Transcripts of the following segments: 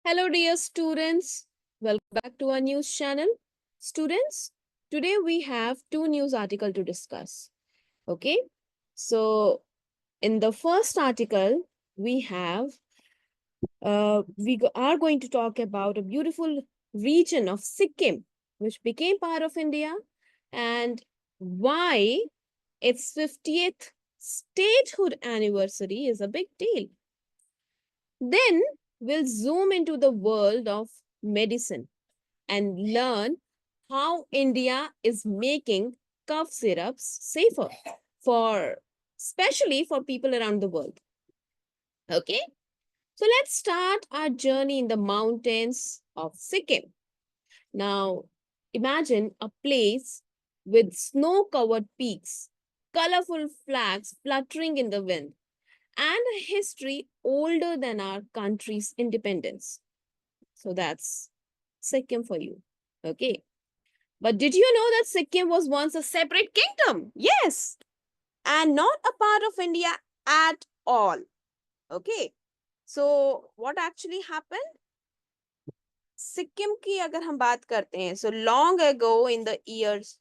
Hello, dear students. Welcome back to our news channel. Students, today we have two news articles to discuss. Okay, so in the first article, are going to talk about a beautiful region of Sikkim, which became part of India, and why its 50th statehood anniversary is a big deal. Then we'll zoom into the world of medicine and learn how India is making cough syrups safer for especially for people around the world. Okay, so let's start our journey in the mountains of Sikkim. Now, imagine a place with snow covered peaks, colorful flags fluttering in the wind, and a history older than our country's independence. So that's Sikkim for you. Okay. But did you know that Sikkim was once a separate kingdom? Yes. And not a part of India at all. Okay. So what actually happened? Sikkim की अगर हम बात करते हैं, so long ago in the years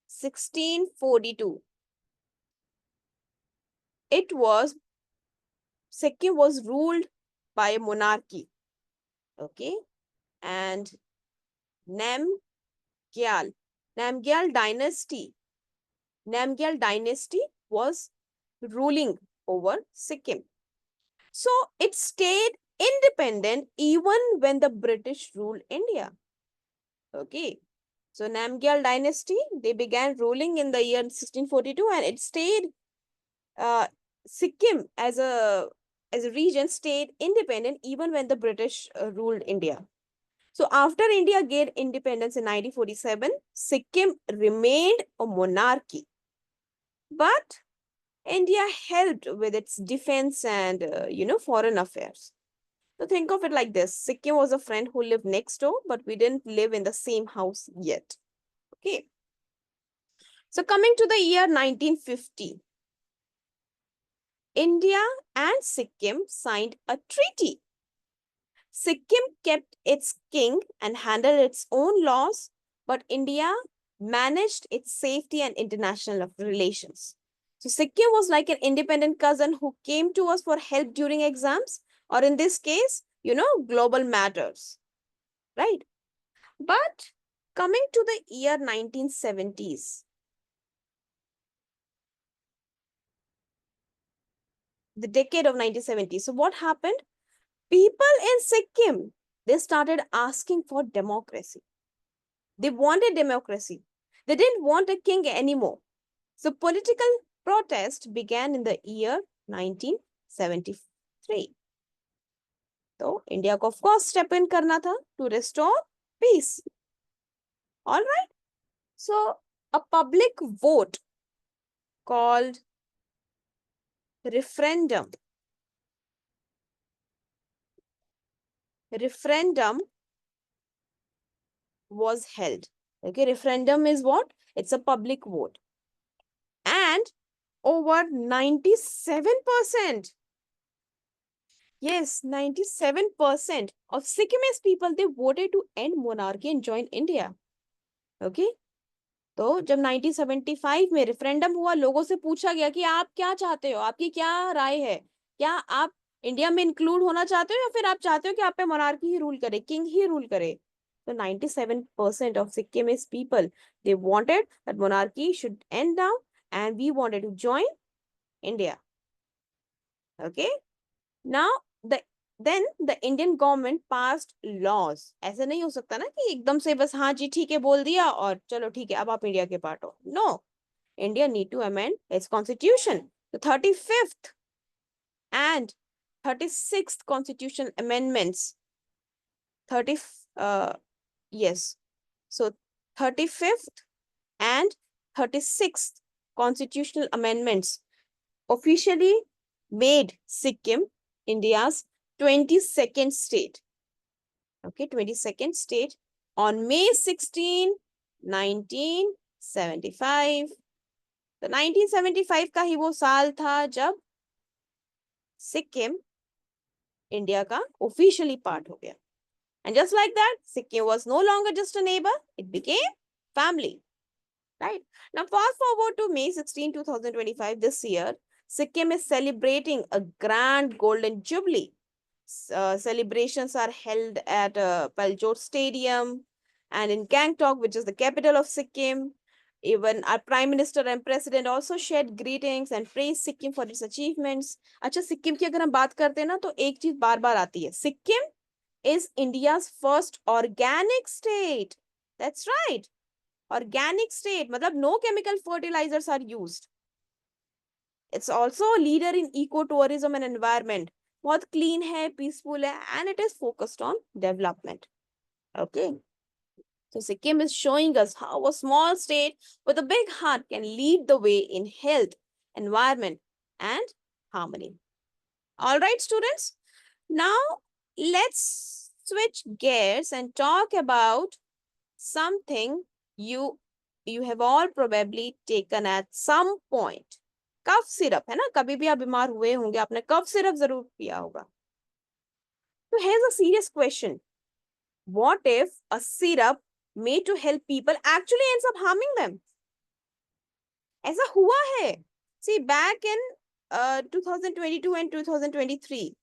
1642, Sikkim was ruled by a monarchy. Okay. And Namgyal, Namgyal dynasty, Namgyal dynasty was ruling over Sikkim. So it stayed independent even when the British ruled India. Okay. So Namgyal dynasty, they began ruling in the year 1642 and it stayed, Sikkim as a region stayed independent even when the British ruled India. So after India gained independence in 1947, Sikkim remained a monarchy. But India helped with its defense and, foreign affairs. So think of it like this. Sikkim was a friend who lived next door, but we didn't live in the same house yet. Okay. So coming to the year 1950, India and Sikkim signed a treaty. Sikkim kept its king and handled its own laws, but India managed its safety and international relations. So Sikkim was like an independent cousin who came to us for help during exams, or in this case, global matters, right? But coming to the year 1970s, the decade of 1970s. So what happened? People in Sikkim, they started asking for democracy. They wanted democracy. They didn't want a king anymore. So political protest began in the year 1973. So India को of course step in करना था to restore peace. All right. So a public vote called referendum was held. Okay, referendum is what? It's a public vote. And over 97%, yes, 97% of Sikkimese people, they voted to end monarchy and join India. Okay. तो जब 1975 में referendum हुआ, लोगों से पूछा गया कि आप क्या चाहते हो, आपकी क्या राय है, क्या आप इंडिया में इंक्लूड होना चाहते हो या फिर आप चाहते हो कि आप पे मोनार्की ही रूल करे, किंग ही रूल करे. So 97% of Sikkimese people, they wanted that monarchy should end now and we wanted to join India. Okay. Now the then the Indian government passed laws. ऐसे नहीं हो सकता ना कि एकदम से बस हाँ जी ठीक है बोल दिया और चलो ठीक है अब आप इंडिया के पार्ट हो. No, India need to amend its constitution. The 35th and 36th constitutional amendments. 30 yes. So 35th and 36th constitutional amendments officially made Sikkim India's 22nd state. Okay, 22nd state on May 16, 1975. तो 1975 का ही वो साल था जब Sikkim India का officially part हो गया. And just like that, Sikkim was no longer just a neighbor, it became family. Right? Now, fast forward to May 16, 2025, this year, Sikkim is celebrating a grand golden jubilee. Celebrations are held at Paljot Stadium and in Gangtok, which is the capital of Sikkim. Even our Prime Minister and President also shared greetings and praised Sikkim for its achievements. अच्छा, सिक्किम की अगर हम बात करते हैं ना, तो एक चीज बार बार आती है. Sikkim is India's first organic state. That's right. Organic state, matlab no chemical fertilizers are used. It's also a leader in ecotourism and environment. बहुत clean है, peaceful है, and it is focused on development. Okay. So Sikkim is showing us how a small state with a big heart can lead the way in health, environment, and harmony. All right, students. Now let's switch gears and talk about something you have all probably taken at some point. Cough syrup है ना, कभी भी आप बीमार हुए होंगे, आपने cough syrup जरूर पिया होगा. So here's a serious question. What if a syrup made to help people actually ends up harming them? ऐसा हुआ है. See, back in 2022 and 2023,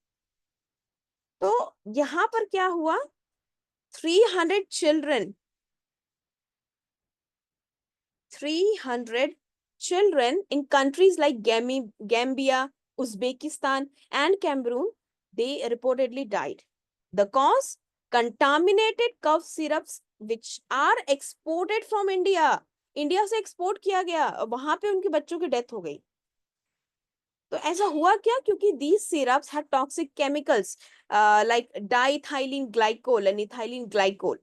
तो यहाँ पर क्या हुआ, 300 children 300 children in countries like Gambia, Uzbekistan, and Cameroon, they reportedly died. The cause? Contaminated cough syrups which are exported from India. India से export किया गया, वहां पे उनके बच्चों की डेथ हो गई. तो ऐसा हुआ क्या? क्योंकि these syrups had toxic chemicals like diethylene glycol and ethylene glycol.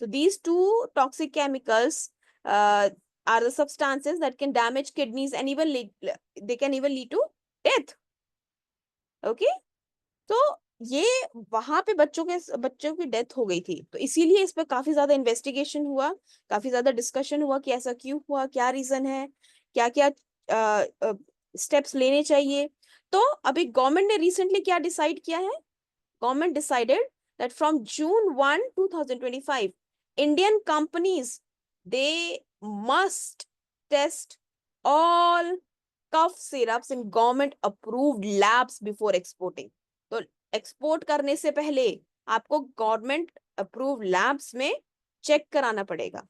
So these two toxic chemicals are the substances that can damage kidneys and even they can even lead to death. Okay? तो ये वहां पे बच्चों की death हो गई थी. तो इसीलिए इस पे काफी ज्यादा इन्वेस्टिगेशन हुआ, काफी ज्यादा डिस्कशन हुआ कि ऐसा क्यों हुआ, क्या रीजन है, क्या क्या स्टेप्स लेने चाहिए. तो अभी गवर्नमेंट ने रिसेंटली क्या डिसाइड किया है? Government decided that from June 1, 2025, Indian companies, they must test all cough syrups in government approved labs before exporting. तो एक्सपोर्ट करने से पहले आपको गवर्नमेंट अप्रूव्ड लैब्स में चेक कराना पड़ेगा.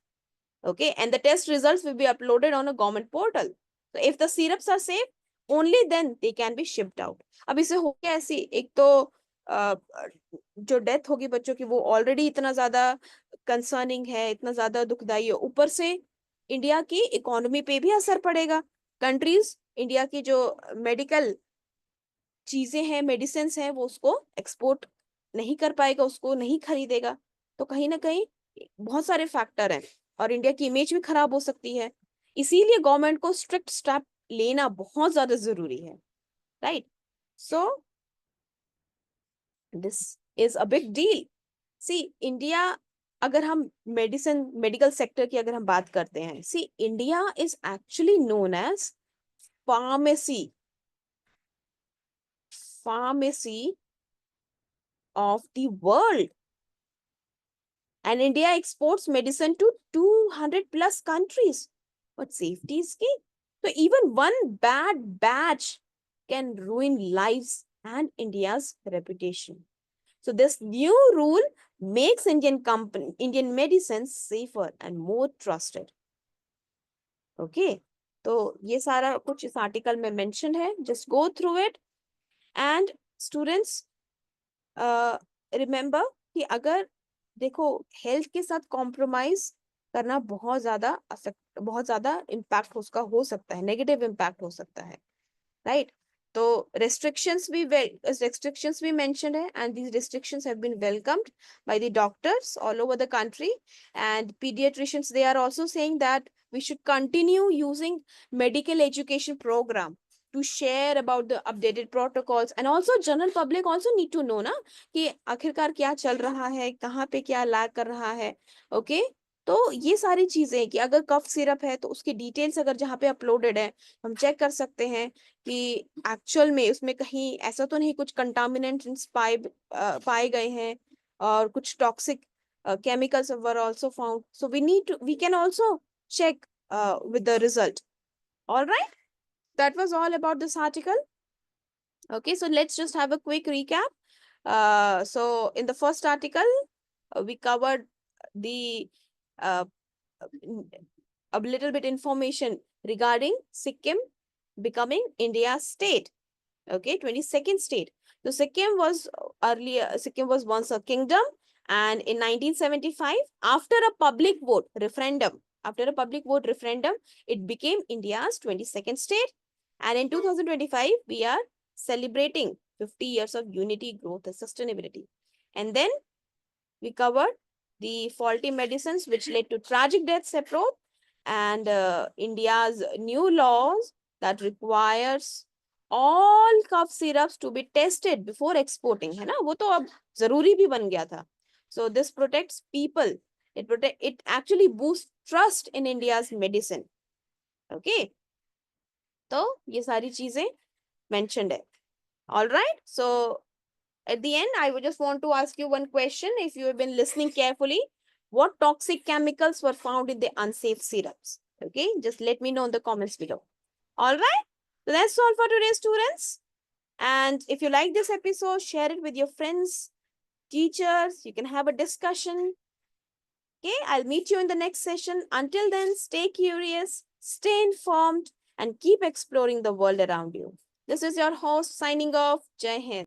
Okay, and the test results will be uploaded on a government portal. So if the syrups are safe, only then they can be shipped out. अब इसे हो गया ऐसी, एक तो जो डेथ होगी बच्चों की वो ऑलरेडी इतना ज्यादा कंसर्निंग है, इतना ज्यादा दुखदाई है, ऊपर से इंडिया की इकोनॉमी पे भी असर पड़ेगा. कंट्रीज इंडिया की जो मेडिकल चीजें हैं, मेडिसिन हैं, वो उसको एक्सपोर्ट नहीं कर पाएगा, उसको नहीं खरीदेगा. तो कहीं ना कहीं बहुत सारे फैक्टर हैं और इंडिया की इमेज भी खराब हो सकती है. इसीलिए गवर्नमेंट को स्ट्रिक्ट स्टेप लेना बहुत ज्यादा जरूरी है. Right? So this is a big deal. See, India, अगर हम मेडिकल सेक्टर की अगर हम बात करते हैं, see, India is actually known as pharmacy of the world, and India exports medicine to 200 plus countries. But safety is key. So even one bad batch can ruin lives and India's reputation. So this new rule makes Indian medicine safer and more trusted. Okay, तो ये सारा कुछ इस article में mention है. Just go through it. And students, remember कि अगर देखो, हेल्थ के साथ कॉम्प्रोमाइज करना बहुत ज्यादा इम्पैक्ट उसका हो सकता है, नेगेटिव इम्पैक्ट हो सकता है. राइट? तो restrictions भी mentioned है, and these restrictions have been welcomed by the doctors all over the country, and pediatricians, they are also saying that we should continue using medical education program to share about the updated protocols, and also general public also need to know ना कि आखिरकार क्या चल रहा है, कहाँ पे क्या लैग कर रहा है. Okay, तो ये सारी चीजें कि अगर कफ सिरप है तो उसकी डिटेल्स अगर जहाँ पे अपलोडेड है, हम चेक कर सकते हैं कि एक्चुअल में उसमें कहीं ऐसा तो नहीं कुछ कंटामिनेंट्स पाए गए हैं, और कुछ toxic chemicals were also found. So we can also check with the result. All right. That was all about this article. Okay, so let's just have a quick recap. So in the first article, we covered the uh, a little bit information regarding Sikkim becoming India's state. Okay, 22nd state. So Sikkim was once a kingdom, and in 1975, after a public vote referendum, it became India's 22nd state. And in 2025, we are celebrating 50 years of unity, growth, and sustainability. And then we covered the faulty medicines which led to tragic deaths abroad, and India's new laws that requires all cough syrups to be tested before exporting, है ना, वो तो अब जरूरी भी बन गया था. So this protects people. It actually boosts trust in India's medicine. Okay, तो ये सारी चीजें mentioned है. All right. So at the end, I would just want to ask you one question. If you have been listening carefully, what toxic chemicals were found in the unsafe syrups? Okay, just let me know in the comments below. All right. So that's all for today, students. And if you like this episode, share it with your friends, teachers. You can have a discussion. Okay, I'll meet you in the next session. Until then, stay curious, stay informed, and keep exploring the world around you. This is your host signing off. Jai Hind.